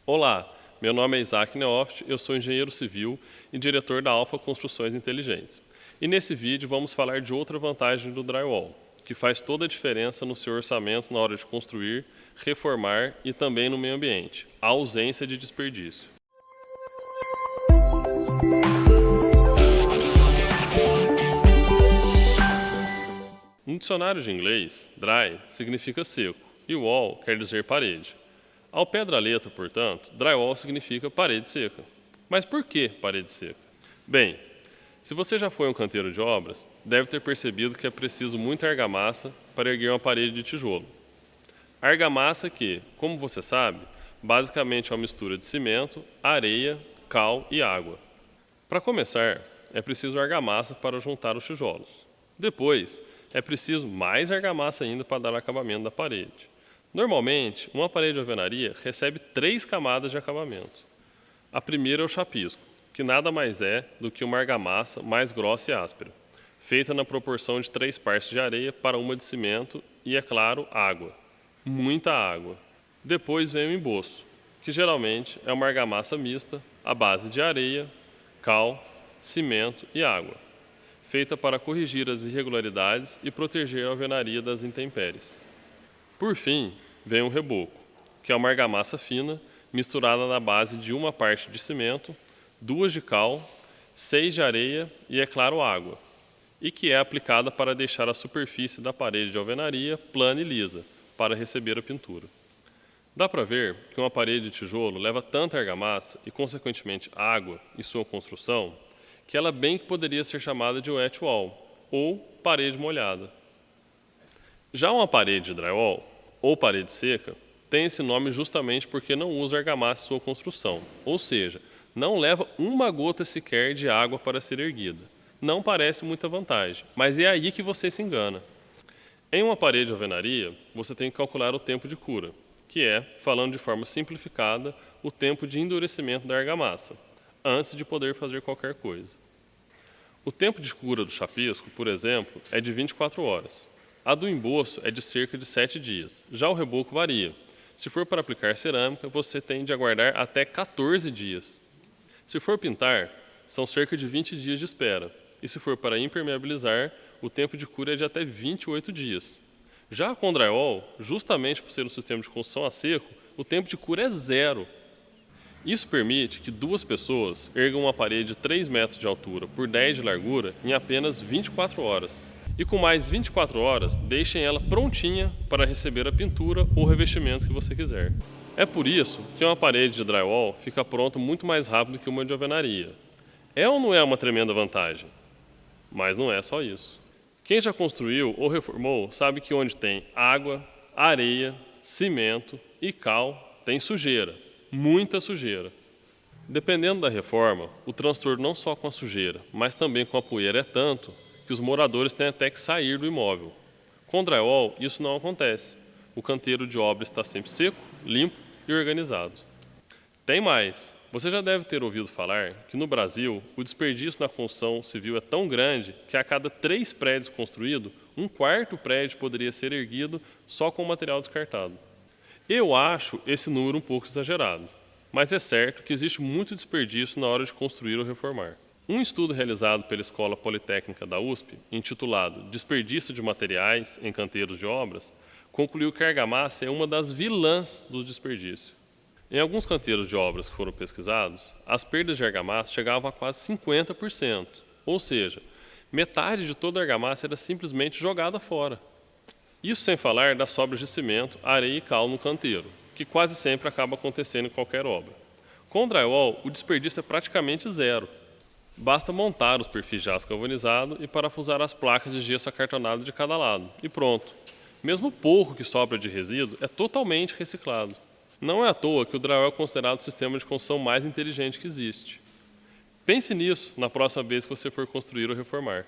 Olá, meu nome é Isaac Neoft, eu sou engenheiro civil e diretor da Alfa Construções Inteligentes. E nesse vídeo vamos falar de outra vantagem do drywall, que faz toda a diferença no seu orçamento na hora de construir, reformar e também no meio ambiente, a ausência de desperdício. No dicionário de inglês, dry significa seco e wall quer dizer parede. Ao pé da letra, portanto, drywall significa parede seca. Mas por que parede seca? Bem, se você já foi um canteiro de obras, deve ter percebido que é preciso muita argamassa para erguer uma parede de tijolo. Argamassa que, como você sabe, basicamente é uma mistura de cimento, areia, cal e água. Para começar, é preciso argamassa para juntar os tijolos. Depois, é preciso mais argamassa ainda para dar acabamento da parede. Normalmente, uma parede de alvenaria recebe 3 camadas de acabamento. A primeira é o chapisco, que nada mais é do que uma argamassa mais grossa e áspera, feita na proporção de 3 partes de areia para uma de cimento e, é claro, água. Muita água. Depois vem o emboço, que geralmente é uma argamassa mista à base de areia, cal, cimento e água, feita para corrigir as irregularidades e proteger a alvenaria das intempéries. Por fim, vem o reboco, que é uma argamassa fina misturada na base de uma parte de cimento, 2 de cal, 6 de areia e, é claro, água, e que é aplicada para deixar a superfície da parede de alvenaria plana e lisa, para receber a pintura. Dá para ver que uma parede de tijolo leva tanta argamassa e, consequentemente, água em sua construção, que ela bem que poderia ser chamada de wet wall, ou parede molhada. Já uma parede de drywall, ou parede seca, tem esse nome justamente porque não usa argamassa em sua construção, ou seja, não leva uma gota sequer de água para ser erguida. Não parece muita vantagem, mas é aí que você se engana. Em uma parede de alvenaria, você tem que calcular o tempo de cura, que é, falando de forma simplificada, o tempo de endurecimento da argamassa, antes de poder fazer qualquer coisa. O tempo de cura do chapisco, por exemplo, é de 24 horas. A do emboço é de cerca de 7 dias. Já o reboco varia. Se for para aplicar cerâmica, você tem de aguardar até 14 dias. Se for pintar, são cerca de 20 dias de espera. E se for para impermeabilizar, o tempo de cura é de até 28 dias. Já com drywall, justamente por ser um sistema de construção a seco, o tempo de cura é 0. Isso permite que 2 pessoas ergam uma parede de 3 metros de altura por 10 de largura em apenas 24 horas. E com mais 24 horas, deixem ela prontinha para receber a pintura ou revestimento que você quiser. É por isso que uma parede de drywall fica pronta muito mais rápido que uma de alvenaria. É ou não é uma tremenda vantagem? Mas não é só isso. Quem já construiu ou reformou sabe que onde tem água, areia, cimento e cal, tem sujeira. Muita sujeira. Dependendo da reforma, o transtorno não só com a sujeira, mas também com a poeira é tanto que os moradores têm até que sair do imóvel. Com drywall, isso não acontece. O canteiro de obra está sempre seco, limpo e organizado. Tem mais. Você já deve ter ouvido falar que no Brasil, o desperdício na construção civil é tão grande que a cada 3 prédios construídos, 1/4 prédio poderia ser erguido só com material descartado. Eu acho esse número um pouco exagerado, mas é certo que existe muito desperdício na hora de construir ou reformar. Um estudo realizado pela Escola Politécnica da USP, intitulado Desperdício de Materiais em Canteiros de Obras, concluiu que a argamassa é uma das vilãs do desperdício. Em alguns canteiros de obras que foram pesquisados, as perdas de argamassa chegavam a quase 50%, ou seja, metade de toda a argamassa era simplesmente jogada fora. Isso sem falar das sobras de cimento, areia e cal no canteiro, que quase sempre acaba acontecendo em qualquer obra. Com o drywall, o desperdício é praticamente 0. Basta montar os perfis de aço galvanizado e parafusar as placas de gesso acartonado de cada lado, e pronto. Mesmo o pouco que sobra de resíduo é totalmente reciclado. Não é à toa que o drywall é considerado o sistema de construção mais inteligente que existe. Pense nisso na próxima vez que você for construir ou reformar.